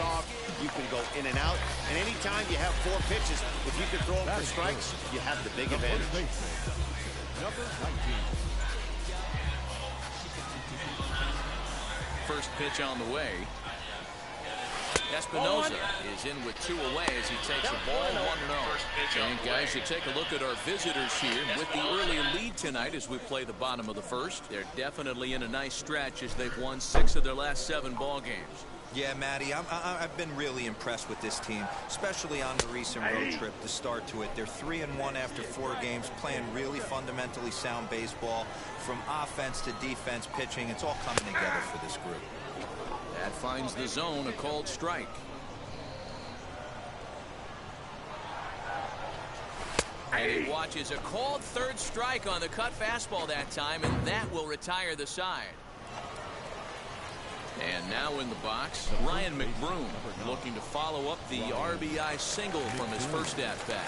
soft. You can go in and out. And anytime you have 4 pitches, if you can throw them for strikes, you have the big advantage. Number 19. First pitch on the way. Espinosa is in with 2 away as he takes the ball 1-0. And guys, you take a look at our visitors here with the early lead tonight as we play the bottom of the first. They're definitely in a nice stretch as they've won 6 of their last 7 ball games. Yeah, Matty, I've been really impressed with this team, especially on the recent road trip, the start to it. They're 3-1 after 4 games, playing really fundamentally sound baseball. From offense to defense, pitching, it's all coming together for this group. That finds the zone, a called strike. And he watches a called 3rd strike on the cut fastball that time, and that will retire the side. And now in the box, Ryan McBroom looking to follow up the RBI single from his first at-bat.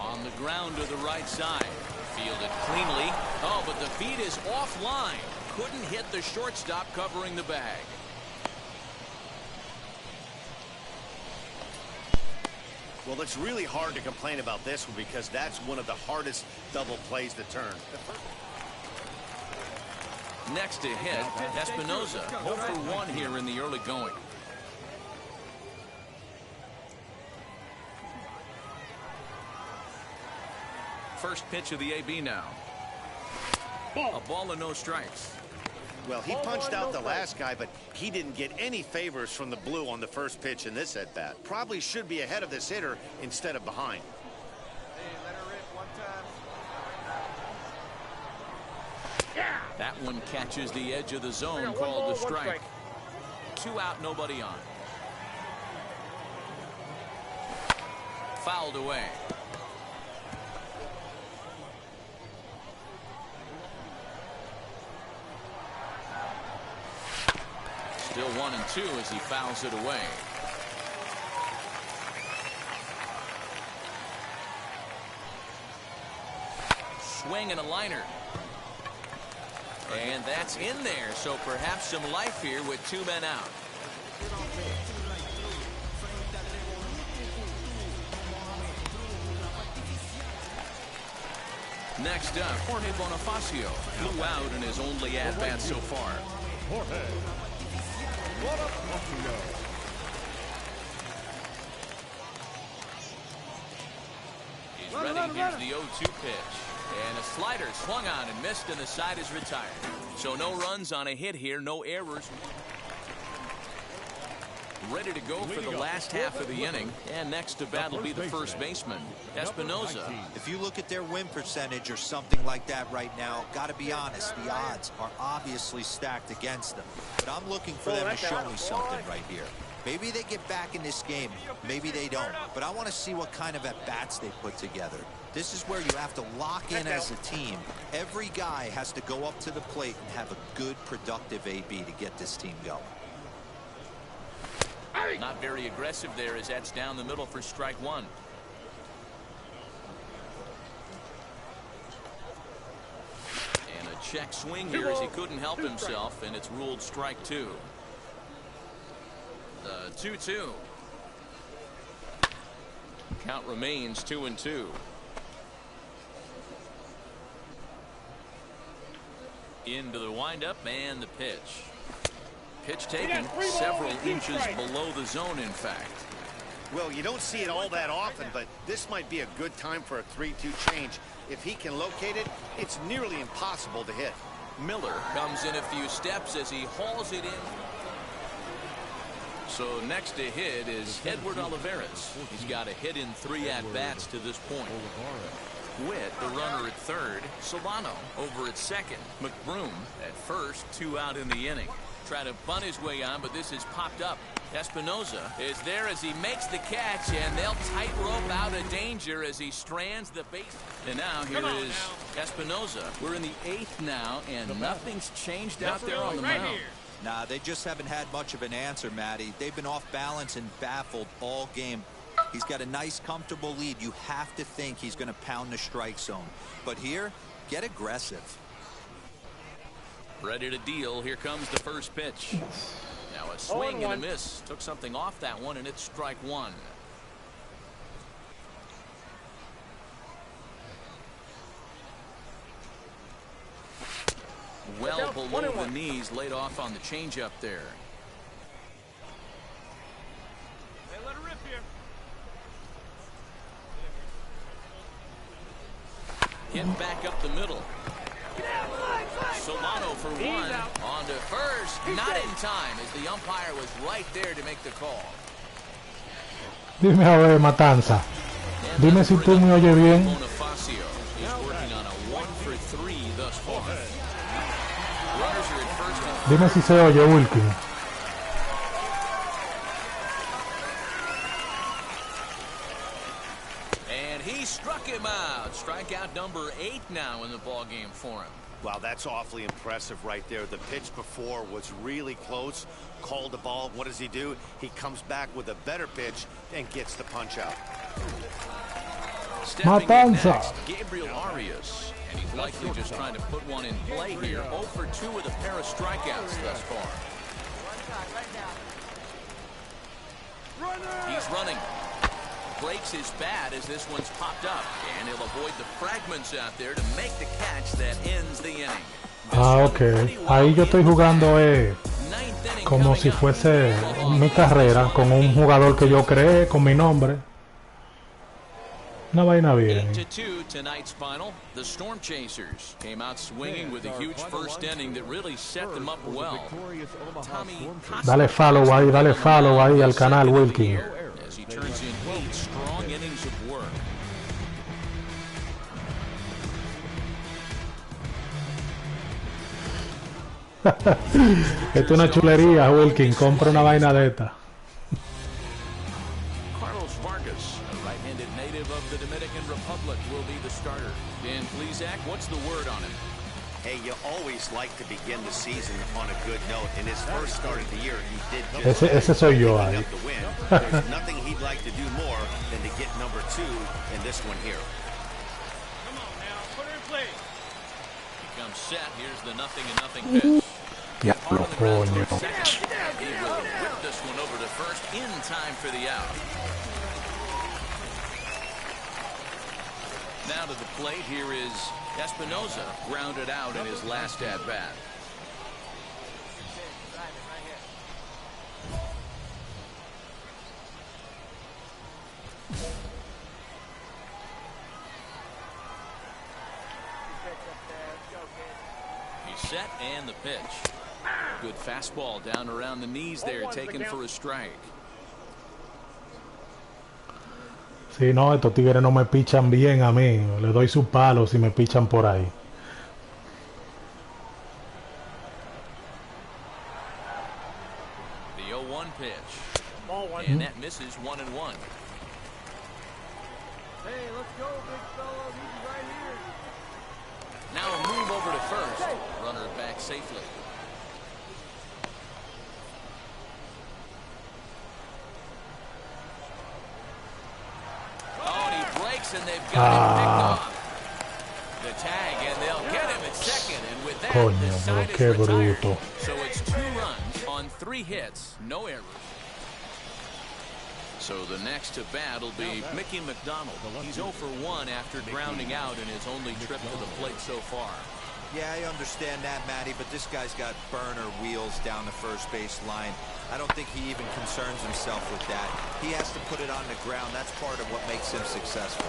On the ground to the right side. Fielded cleanly. Oh, but the feed is offline. Couldn't hit the shortstop covering the bag. Well, it's really hard to complain about this one because that's one of the hardest double plays to turn. Next to hit, Espinosa 0 for 1 here in the early going. First pitch of the AB now. A ball and no strikes. Well, he punched out the last guy, but he didn't get any favors from the blue on the first pitch in this at-bat. Probably should be ahead of this hitter instead of behind. That one catches the edge of the zone, called the strike. 2 out, nobody on. Fouled away. Still 1-2 as he fouls it away. Swing and a liner. And that's in there, so perhaps some life here with 2 men out. Next up, Jorge Bonifacio flew out in his only at-bat so far. Jorge. He's ready. Here's the 0-2 pitch. And a slider swung on and missed, and the side is retired. So no runs on a hit here, no errors. Ready to go for the last half of the inning. And next to bat will be the first baseman, Espinosa. If you look at their win percentage or something like that right now, got to be honest, the odds are obviously stacked against them. But I'm looking for them to show me something right here. Maybe they get back in this game, maybe they don't. But I want to see what kind of at-bats they put together. This is where you have to lock in as a team. Every guy has to go up to the plate and have a good, productive AB to get this team going. Not very aggressive there as that's down the middle for strike 1. And a check swing here as he couldn't help himself, and it's ruled strike 2. The 2-2. Count remains 2-2. Into the windup and the pitch. Pitch taken several inches below the zone, in fact. Well, you don't see it all that often, but this might be a good time for a 3-2 change. If he can locate it, it's nearly impossible to hit. Miller comes in a few steps as he hauls it in. So next to hit is Edward Olivares. He's got a hit in 3 at-bats to this point. Witt, the runner at third. Solano over at second. McBroom at first, 2 out in the inning. Try to bunt his way on, but this is popped up. Espinosa is there as he makes the catch, and they'll tightrope out of danger as he strands the base. And now here is Espinosa. We're in the 8th now, and nothing's changed out there on the mound. Nah, they just haven't had much of an answer, Matty. They've been off balance and baffled all game. He's got a nice, comfortable lead. You have to think he's going to pound the strike zone. But here, get aggressive. Ready to deal. Here comes the first pitch. Now a swing and a miss. Took something off that one, and it's strike one. Well below the knees, laid off on the changeup there. Hey, let her rip here. Hit back up the middle. Solano for one. On to first. Not in time, as the umpire was right there to make the call. Dime a ver, Matanza. Dime si tú me oyes bien. Bonifacio is working on a 1 for 3 thus far. Runners are at first and Dime si se oye, Wilkin. And he struck him out. Strikeout number 8 now in the ball game for him. Wow, that's awfully impressive right there. The pitch before was really close. Called the ball. What does he do? He comes back with a better pitch and gets the punch out. Stepping in Matanza. next, Gabriel Arias. And he's likely just trying to put one in play here. 0 for 2 with a pair of strikeouts thus far. He's running. Breaks his bat as this one's popped up. And he'll avoid the fragments out there to make the catch that ends the inning. Ah, ok. Ahí yo estoy jugando como si fuese mi carrera con un jugador que yo creé con mi nombre. Una vaina bien. 8-2 tonight's final. The Storm Chasers came out swinging with a huge first inning that really set them up well. Tommy, Dale follow ahí al canal, Wilkin. as he turns in 8 strong innings of work. Esto es una chulería, Wilkin. Compra una vaina de esta. Carlos Vargas, a right-handed native of the Dominican Republic, will be the starter. Dan Plesac, what's the word on him? Hey, you always like to begin the season on a good note. In his first start of the year, he did just Ese soy yo ahí. enough to win. There's nothing he'd like to do more than to get number 2 in this one here. Come on now, put her in play. He comes set. Here's the 0-0 pitch. Diablo, coño. He will whip this one over to first in time for the out. Now to the plate, here is Espinosa, grounded out in his last at-bat. He's set and the pitch. Good fastball down around the knees there, taken for a strike. Si no, estos tigres no me pichan bien a mí. Le doy su palo si me pichan por ahí. The 0-1 pitch. And that misses 1-1. Hey, let's go, big fella. He's right here. Now a move over to first. Runner back safely. Oh, and he breaks, and they've got him picked off. The tag, and they'll get him at second. And with that, Coño, the side pero is qué retired. bruto. So it's 2 runs on 3 hits, no errors. So the next to bat will be Mickey McDonald. He's 0 for 1 after grounding out in his only trip to the plate so far. Yeah, I understand that, Matty, but this guy's got burner wheels down the first base line. I don't think he even concerns himself with that. He has to put it on the ground. That's part of what makes him successful.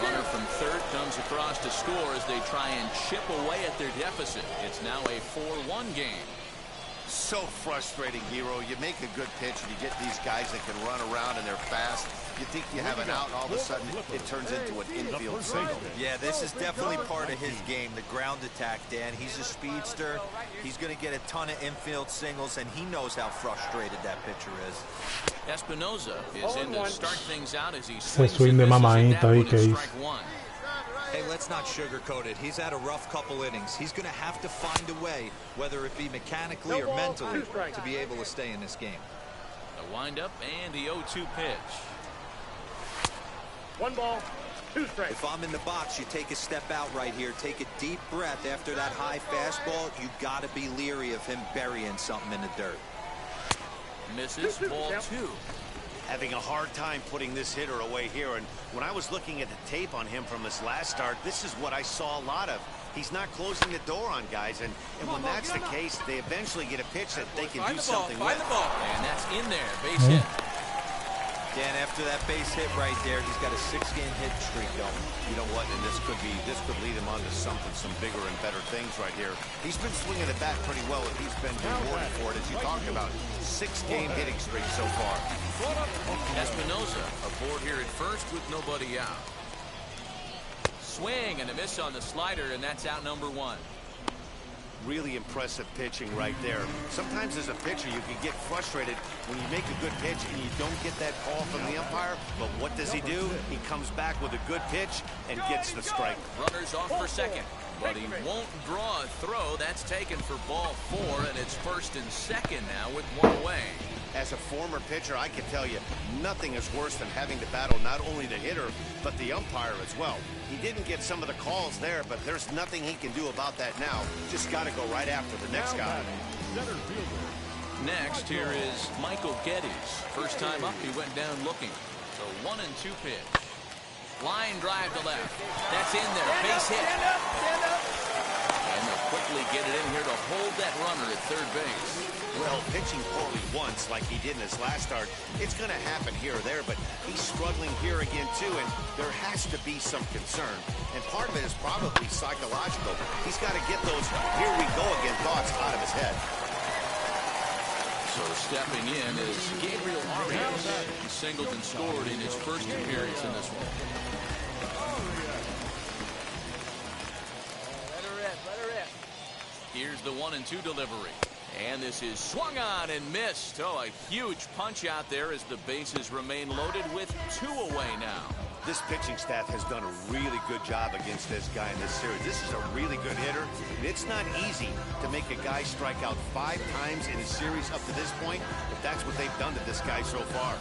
Runner from third comes across to score as they try and chip away at their deficit. It's now a 4-1 game. So frustrating, Hero. You make a good pitch and you get these guys that can run around and they're fast. You think you have an out, and all of a sudden it turns into an infield single. Yeah, this is definitely part of his game, the ground attack, Dan. He's a speedster. He's going to get a ton of infield singles, and he knows how frustrated that pitcher is. Espinosa is in to start things out as he Ese swings swing and de misses, and mamaita that ahí one que is hizo. strike 1. Hey, let's not sugarcoat it. He's had a rough couple innings. He's going to have to find a way, whether it be mechanically or mentally, to be able to stay in this game. The windup and the 0-2 pitch. 1 ball. If I'm in the box, you take a step out right here. Take a deep breath after that high fastball. You got to be leery of him burying something in the dirt. Misses ball 2. Having a hard time putting this hitter away here. And when I was looking at the tape on him from his last start, this is what I saw a lot of. He's not closing the door on guys. And when that's the case, they eventually get a pitch that they can do something with. And that's in there. Base hit. Dan, after that base hit right there, he's got a 6-game hit streak going. You know what? And this could lead him on to some bigger and better things right here. He's been swinging the bat pretty well, and he's been rewarded for it, as you talked about. 6-game hitting streak so far. Espinosa aboard here at first with nobody out. Swing and a miss on the slider, and that's out number 1. Really impressive pitching right there. Sometimes as a pitcher, you can get frustrated when you make a good pitch and you don't get that call from the umpire. But what does he do? He comes back with a good pitch and gets the strike. Runner's off for second, but he won't draw a throw. That's taken for ball 4, and it's first and second now with 1 away. As a former pitcher, I can tell you, nothing is worse than having to battle not only the hitter, but the umpire as well. He didn't get some of the calls there, but there's nothing he can do about that now. Just got to go right after the next guy. Next, here is Michael Geddes. First time up, he went down looking. So 1-2 pitch. Line drive to left. That's in there. Base hit. And they'll quickly get it in here to hold that runner at third base. Well, pitching poorly once like he did in his last start, it's going to happen here or there, but he's struggling here again too, and there has to be some concern. And part of it is probably psychological. He's got to get those here we go again thoughts out of his head. So stepping in is Gabriel Arias. He singled and scored in his first appearance in this one. Let her rip. Here's the 1-2 delivery. And this is swung on and missed. Oh, a huge punch out there as the bases remain loaded with 2 away now. This pitching staff has done a really good job against this guy in this series. This is a really good hitter, and it's not easy to make a guy strike out 5 times in a series up to this point, but that's what they've done to this guy so far.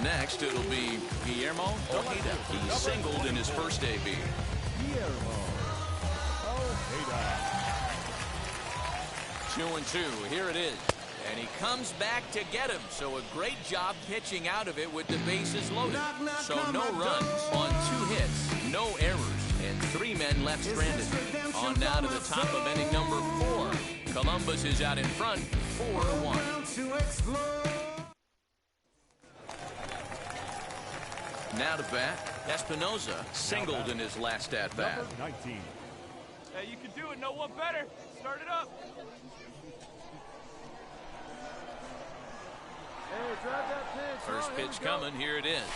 Next, it'll be Guillermo Ojeda. He singled in his first AB. 2-2. Here it is. And he comes back to get him. So a great job pitching out of it with the bases loaded. So no runs on 2 hits, no errors, and 3 men left stranded. On now to the top of inning number 4. Columbus is out in front, 4-1. Now to bat, Espinosa singled in his last at-bat. Hey, you can do it. No one better. Start it up. First pitch coming. Here it is.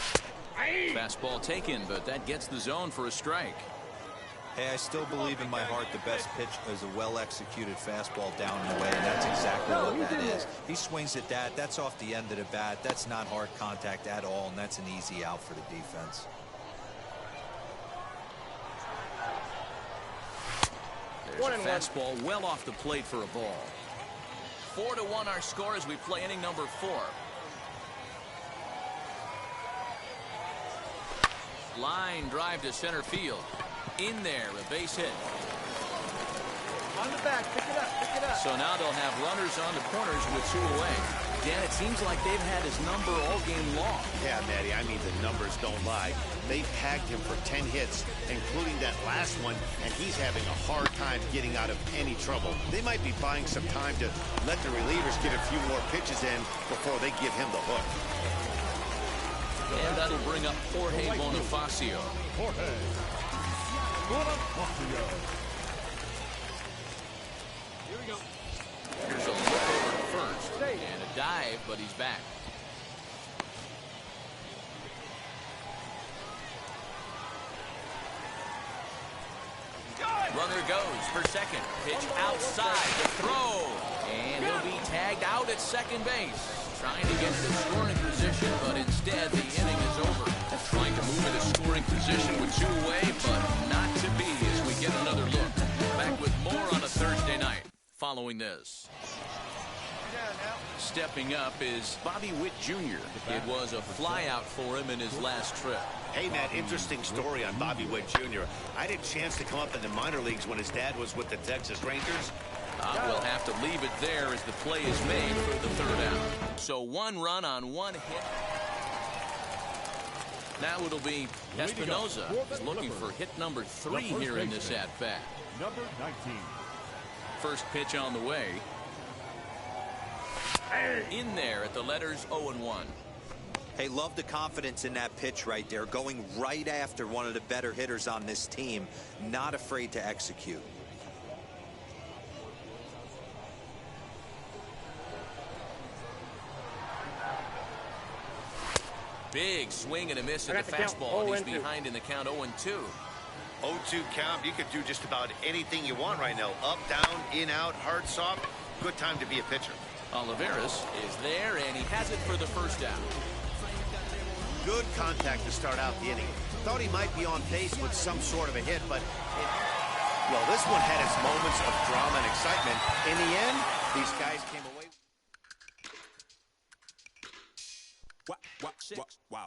Fastball taken, but that gets the zone for a strike. Hey, I still believe in my heart the best pitch is a well-executed fastball down and away, and that's exactly what that is. He swings at that. That's off the end of the bat. That's not hard contact at all, and that's an easy out for the defense. There's a fastball well off the plate for a ball. 4-1 our score as we play inning number 4. Line drive to center field. In there, a base hit. On the back, pick it up. So now they'll have runners on the corners with 2 away. Dan, it seems like they've had his number all game long. Yeah, Matty, I mean, the numbers don't lie. They've tagged him for 10 hits, including that last one, and he's having a hard time getting out of any trouble. They might be buying some time to let the relievers get a few more pitches in before they give him the hook. And that'll bring up Jorge Bonifacio. Here we go. Here's a look over to first. And a dive, but he's back. Runner goes for second. Pitch outside the throw. And he'll be tagged out at second base. Trying to get into scoring position, but instead the inning is over. Trying to move into scoring position with 2 away, but not to be as we get another look. Back with more on a Thursday night following this. Stepping up is Bobby Witt Jr. It was a flyout for him in his last trip. Hey, Matt, interesting story on Bobby Witt Jr. I had a chance to come up in the minor leagues when his dad was with the Texas Rangers. We'll have to leave it there as the play is made for the third out. So 1 run on 1 hit. Now it'll be Espinoza is looking for hit number 3 here in this at-bat. Number 19. First pitch on the way. In there at the letters 0-1. Hey, love the confidence in that pitch right there. Going right after one of the better hitters on this team. Not afraid to execute. Big swing and a miss at the fastball, and he's behind in the count 0-2. 0-2 count. You could do just about anything you want right now. Up, down, in, out, hard, soft. Good time to be a pitcher. Olivares is there, and he has it for the first out. Good contact to start out the inning. Thought he might be on pace with some sort of a hit, but well, this one had its moments of drama and excitement. In the end, these guys came away. Wow.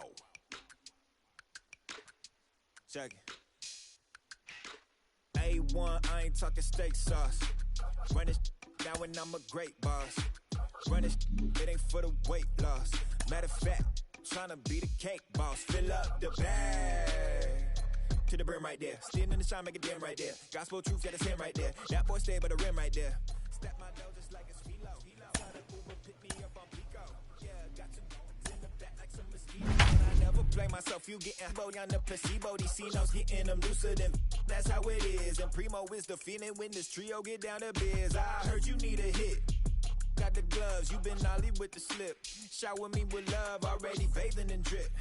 Check it. A1, I ain't talking steak sauce. Run this now and I'm a great boss. Run this, it ain't for the weight loss. Matter of fact, tryna be the cake boss. Fill up the bag to the brim right there. Standing in the shine, make it dim right there. Gospel truth, got his hand right there. That boy stay by the rim right there. Step my nose just like it's philo. Try to Uber, pick me up on Pico. Yeah, got some in the back like some mosquitoes. I never blame myself, you getting body on the placebo. These C-notes getting them looser than that's how it is. And Primo is the feeling when this trio get down to biz. I heard you need a hit. Got the gloves, you been ollie with the slip. Shower me with love, already bathing in drip.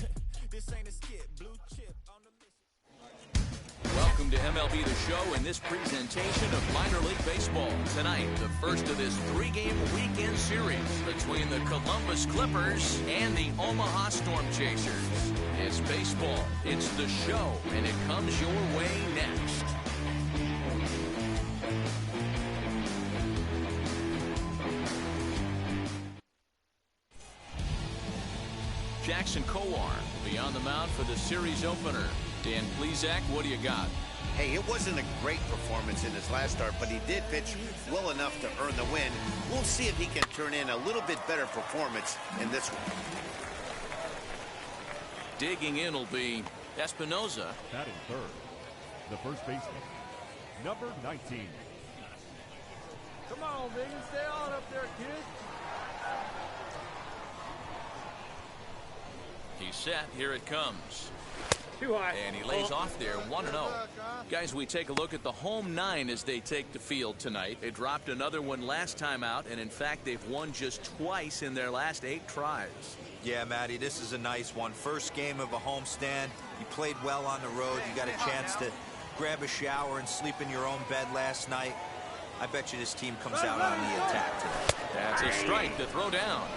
This ain't a skip, blue chip on the mission. Welcome to MLB The Show and this presentation of minor league baseball. Tonight, the first of this 3-game weekend series between the Columbus Clippers and the Omaha Storm Chasers. It's baseball, it's the show, and it comes your way next. Jackson Kowar will be on the mound for the series opener. Dan Plesac, what do you got? Hey, it wasn't a great performance in his last start, but he did pitch well enough to earn the win. We'll see if he can turn in a little bit better performance in this one. Digging in will be Espinoza. Batting third, the first baseman, number 19. Come on, Biggie, stay on up there, kid. He's set. Here it comes. Too high. And he lays off there, 1-0. Guys, we take a look at the home 9 as they take the field tonight. They dropped another one last time out, and in fact, they've won just twice in their last 8 tries. Yeah, Matty, this is a nice one. First game of a homestand. You played well on the road. You got a chance to grab a shower and sleep in your own bed last night. I bet you this team comes out on the attack today. That's a strike to throw down.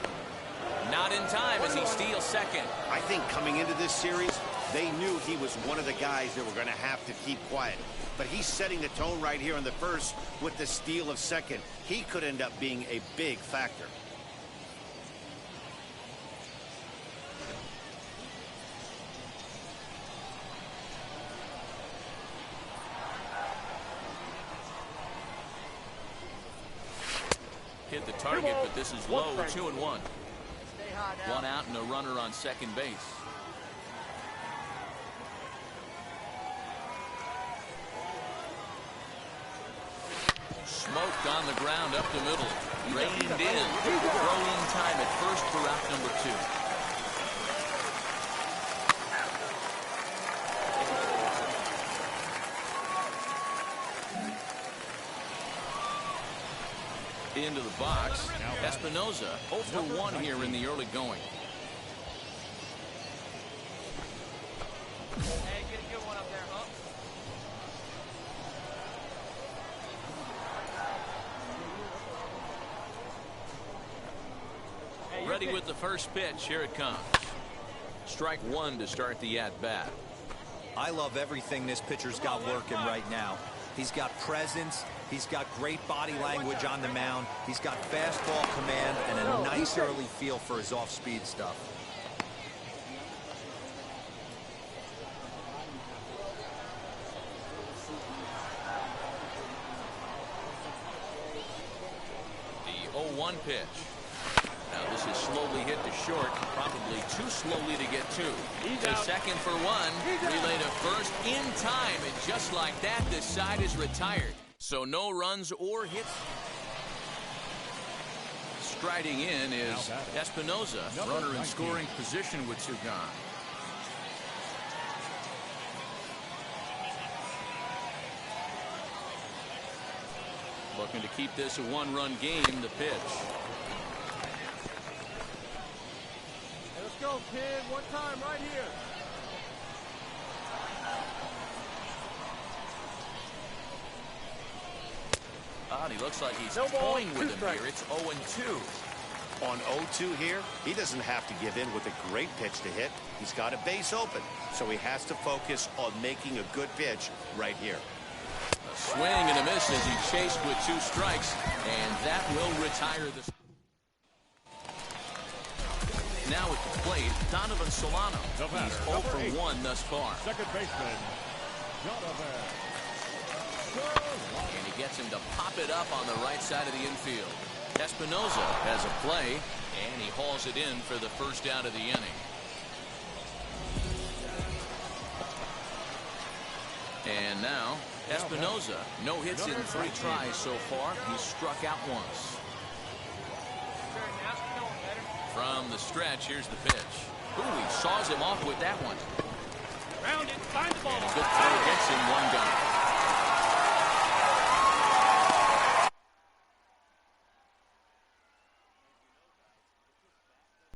Not in time as he steals second. I think coming into this series, they knew he was one of the guys that were going to have to keep quiet. But he's setting the tone right here in the first with the steal of second. He could end up being a big factor. Hit the target, but this is low, 2-1. One out and a runner on second base. Smoked on the ground up the middle. Reined in. Throw-in time at first for out number 2. Into the box. Espinoza 0 for 1 here in the early going. Hey, get a good one up there, huh? Ready with the first pitch. Here it comes. Strike 1 to start the at-bat. I love everything this pitcher's got working right now. He's got presence. He's got great body language on the mound. He's got fastball command and a nice early feel for his off-speed stuff. The 0-1 pitch. Now this is slowly hit to short, probably too slowly to get to. To second for one, relay to first in time, and just like that, this side is retired. So no runs or hits. Striding in is Espinoza, runner in scoring position with two gone. Looking to keep this a one-run game, the pitch. Let's go, kid. One time right here. He looks like he's toying with him here. It's 0-2. On 0-2 here, he doesn't have to give in with a great pitch to hit. He's got a base open, so he has to focus on making a good pitch right here. A swing and a miss as he chased with two strikes, and that will retire the... Now at the plate, Donovan Solano. He's 0 for 1 thus far. Second baseman, Donovan. And he gets him to pop it up on the right side of the infield. Espinoza has a play, and he hauls it in for the first out of the inning. And now, Espinoza, no hits in 3 tries so far. He's struck out once. From the stretch, here's the pitch. Ooh, he saws him off with that one. Round it, find the ball. And a good throw gets him 1 down.